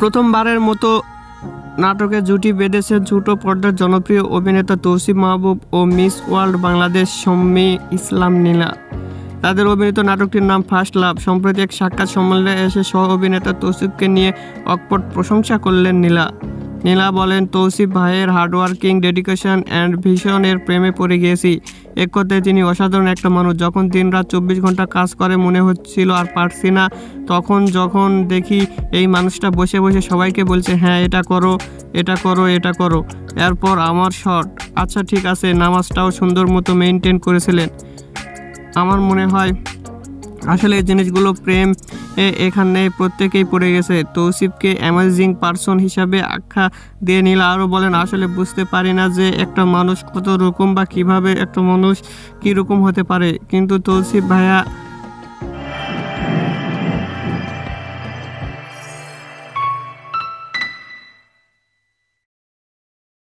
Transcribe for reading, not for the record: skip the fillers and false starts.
প্রথমবারের মতো নাটকে জুটি বেঁধেছেন ছোট পর্দার জনপ্রিয় অভিনেতা তৌসিফ মাহবুব ও মিস ওয়ার্ল্ড বাংলাদেশ শম্মী ইসলাম নীলা। তাদের অভিনীত নাটকটির নাম ফার্স্ট লাভ। সম্প্রতি এক সাক্ষাৎ সম্মেলনে এসে সহ অভিনেতা তৌসিফকে নিয়ে অকপট প্রশংসা করলেন নীলা। নীলা বলেন, তৌসিফ ভাইয়ের হার্ডওয়ার্কিং, ডেডিকেশন অ্যান্ড ভিশনের প্রেমে পড়ে গিয়েছি। এক কথায় তিনি অসাধারণ একটা মানুষ। যখন দিনরাত 24 ঘন্টা কাজ করে মনে হচ্ছিল আর পারছি না, তখন যখন দেখি এই মানুষটা বসে বসে সবাইকে বলছে হ্যাঁ এটা করো, এটা করো, এটা করো। এরপর আমার শট, আচ্ছা ঠিক আছে, নামাজটাও সুন্দর মতো মেনটেন করেছিলেন। আমার মনে হয় আসলে এই জিনিসগুলো প্রেম এখানে প্রত্যেকেই পড়ে গেছে। তৌসিফকে অ্যামেজিং পারসন হিসাবে আখ্যা দিয়ে নীলা আরও বলেন, আসলে বুঝতে পারি না যে একটা মানুষ কত রকম বা কিভাবে একটা মানুষ কীরকম হতে পারে, কিন্তু তৌসিফ ভাইয়া